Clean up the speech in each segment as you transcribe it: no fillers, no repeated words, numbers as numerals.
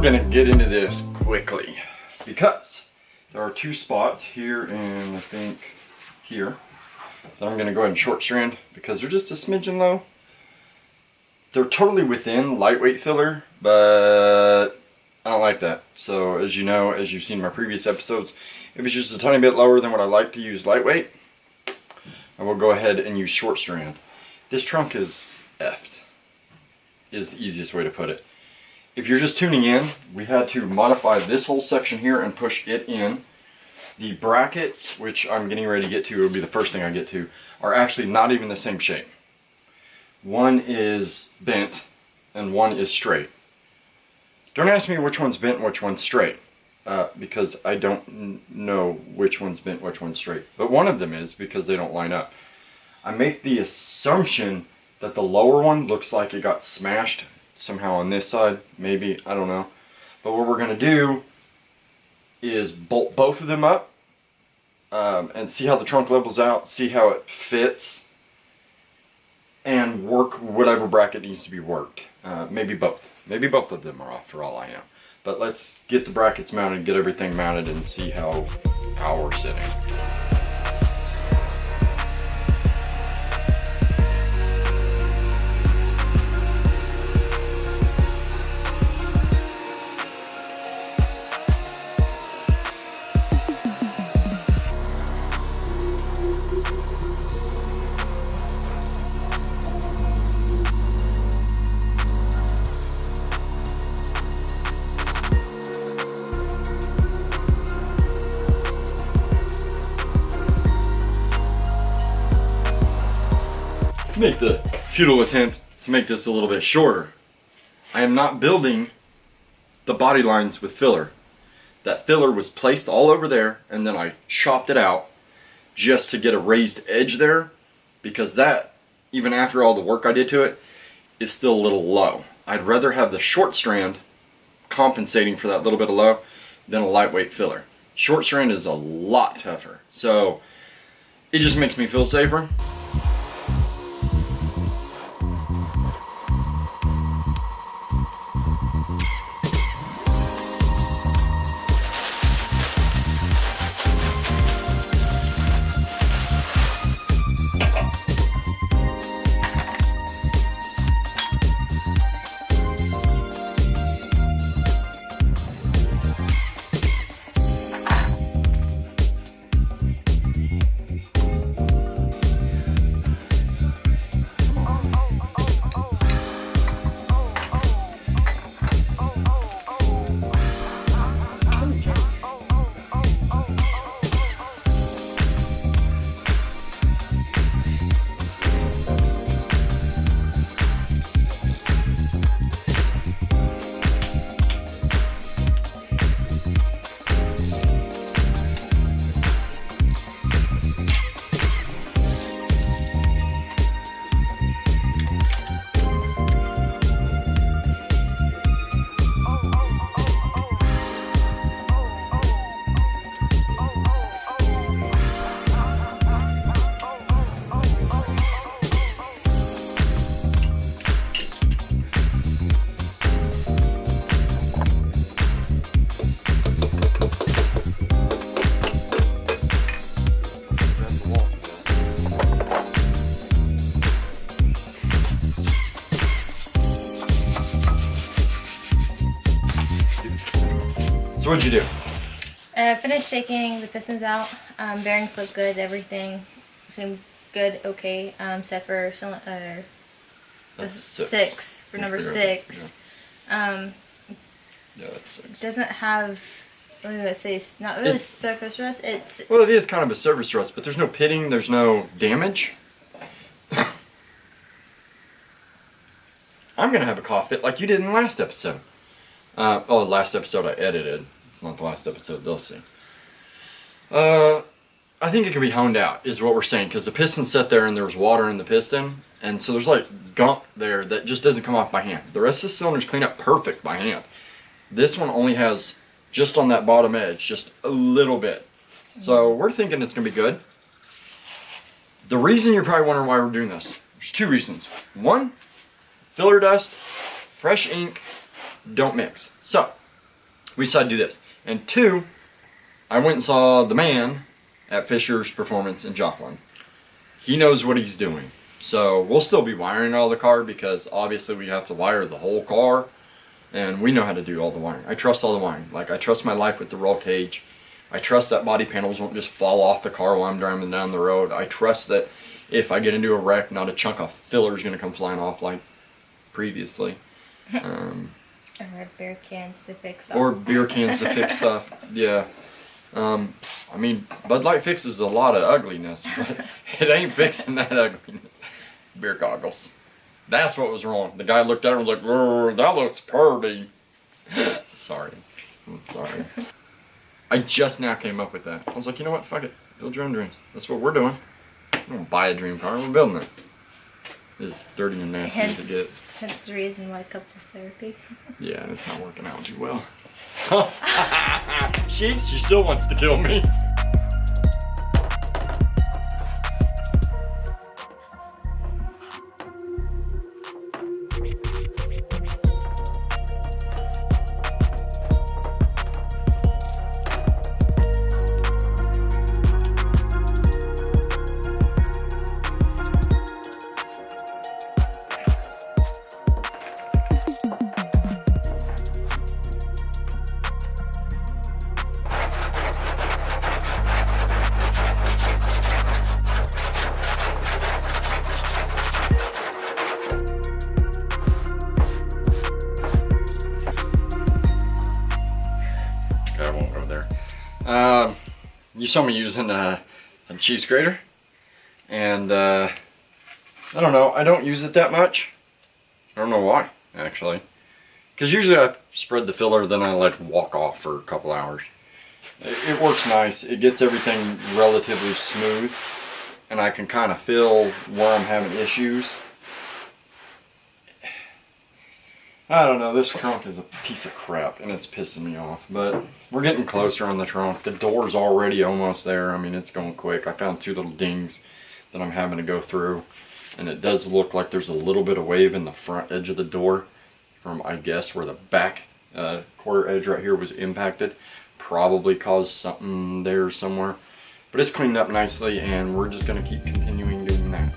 gonna get into this quickly because there are two spots here and I think here that I'm gonna go ahead and short strand because they're just a smidgen low. They're totally within lightweight filler, but I don't like that. So as you know, as you've seen in my previous episodes, if it's just a tiny bit lower than what I like to use lightweight, I will go ahead and use short strand. This trunk is effed, is the easiest way to put it. If you're just tuning in, we had to modify this whole section here and push it in. The brackets, which I'm getting ready to get to, it'll be the first thing I get to, are actually not even the same shape. One is bent and one is straight. Don't ask me which one's bent and which one's straight, because I don't know which one's bent, which one's straight. But one of them is, because they don't line up. I make the assumption that the lower one looks like it got smashed somehow on this side, maybe, I don't know. But what we're going to do is bolt both of them up and see how the trunk levels out, see how it fits, and work whatever bracket needs to be worked. Maybe both. Maybe both of them are off for all I know. But let's get the brackets mounted, get everything mounted, and see how we're sitting. Make the futile attempt to make this a little bit shorter. I am not building the body lines with filler. That filler was placed all over there and then I chopped it out just to get a raised edge there, because that, even after all the work I did to it, is still a little low. I'd rather have the short strand compensating for that little bit of low than a lightweight filler. Short strand is a lot tougher, so it just makes me feel safer. So what'd you do? Finished shaking the pistons out. Bearings look good. Everything seemed good. Okay. Set for That's six for number 6. Yeah, that's 6. Doesn't have. What do I say? It's not really surface rust. It's well, it is kind of a surface rust, but there's no pitting. There's no damage. I'm gonna have a cough fit like you did in the last episode. Oh, last episode I edited. It's not the last episode, they'll see. I think it can be honed out, is what we're saying, because the piston sat there and there was water in the piston, and so there's like gunk there that just doesn't come off by hand. The rest of the cylinders clean up perfect by hand. This one only has, just on that bottom edge, just a little bit. So we're thinking it's going to be good. The reason you're probably wondering why we're doing this, there's 2 reasons. 1, filler dust, fresh ink, don't mix. So, we decided to do this. And 2, I went and saw the man at Fisher's Performance in Joplin. He knows what he's doing. So we'll still be wiring all the car because obviously we have to wire the whole car. And we know how to do all the wiring. I trust all the wiring. Like, I trust my life with the roll cage. I trust that body panels won't just fall off the car while I'm driving down the road. I trust that if I get into a wreck, not a chunk of filler is going to come flying off like previously. Or beer cans to fix stuff. Or beer cans to fix stuff. Yeah. I mean, Bud Light fixes a lot of ugliness, but it ain't fixing that ugliness. Beer goggles. That's what was wrong. The guy looked at it and was like, that looks pretty. Sorry. I'm sorry. I just now came up with that. I was like, you know what? Fuck it. Build your own dreams. That's what we're doing. We don't buy a dream car. We're building it. It's dirty and nasty as it gets. That's the reason why couples therapy. Yeah, it's not working out too well. She still wants to kill me. You saw me using a cheese grater, and I don't know, I don't use it that much. I don't know why, actually. Because usually I spread the filler, then I like walk off for a couple hours. It works nice. It gets everything relatively smooth, and I can kind of feel where I'm having issues. I don't know, this trunk is a piece of crap and it's pissing me off, but we're getting closer on the trunk. The door's already almost there. I mean, it's going quick. I found 2 little dings that I'm having to go through, and it does look like there's a little bit of wave in the front edge of the door from, I guess, where the back quarter edge right here was impacted. Probably caused something there somewhere, but it's cleaned up nicely, and we're just going to keep continuing doing that.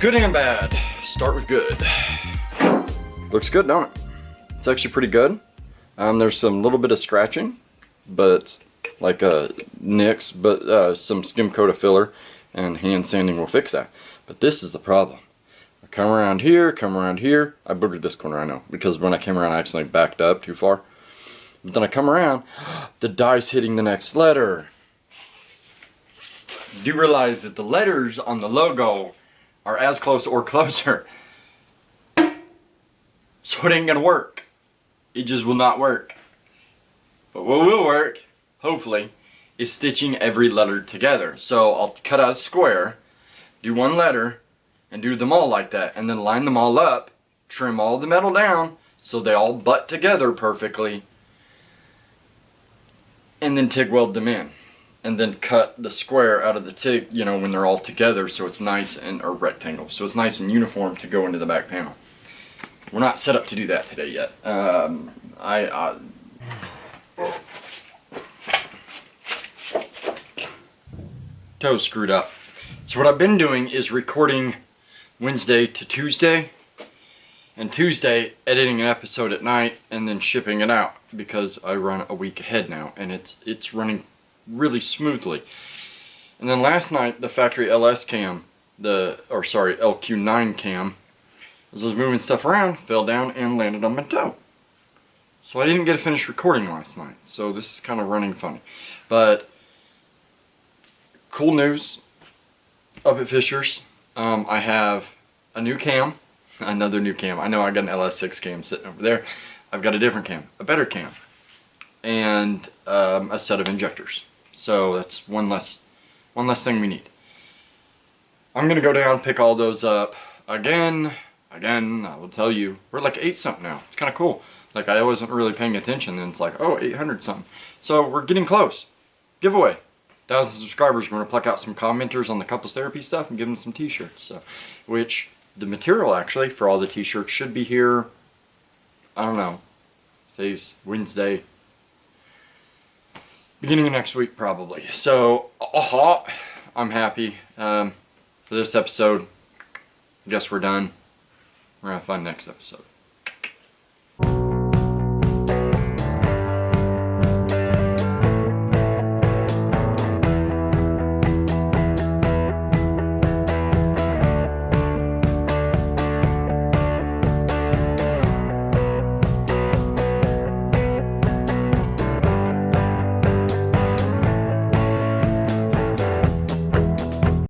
Good and bad. Start with good. Looks good, don't it? It's actually pretty good. There's some little bit of scratching, but like nicks, but some skim coat of filler and hand sanding will fix that. But this is the problem. I come around here. I boogered this corner, I know, because when I came around I accidentally backed up too far. But then I come around, the die's hitting the next letter. You do realize that the letters on the logo are as close or closer. So it ain't gonna work. It just will not work. But what will work, hopefully, is stitching every letter together. So I'll cut out a square, do one letter, and do them all like that, and then line them all up, trim all the metal down so they all butt together perfectly, and then TIG weld them in. And then cut the square out of the TIG, you know, when they're all together, so it's nice, and or rectangle, so it's nice and uniform to go into the back panel. We're not set up to do that today yet. toes screwed up. So what I've been doing is recording Wednesday to Tuesday, and Tuesday editing an episode at night and then shipping it out, because I run a week ahead now, and it's running really smoothly. And then last night the factory LS cam, LQ9 cam, as I was moving stuff around, fell down and landed on my toe. So I didn't get to finish recording last night. So this is kind of running funny. But cool news up at Fisher's. I have a new cam. Another new cam. I know I got an LS6 cam sitting over there. I've got a different cam. A better cam. And a set of injectors. So that's one less thing we need. I'm going to go down, pick all those up again, I will tell you, we're like 8 something now. It's kind of cool. Like, I wasn't really paying attention, and it's like, oh, 800 something. So we're getting close. Giveaway. 1,000 subscribers. We're going to pluck out some commenters on the couples therapy stuff and give them some t-shirts. So, which, the material actually for all the t-shirts should be here, I don't know, today's Wednesday, beginning of next week probably. So, I'm happy for this episode. I guess we're done. We're going to have fun next episode.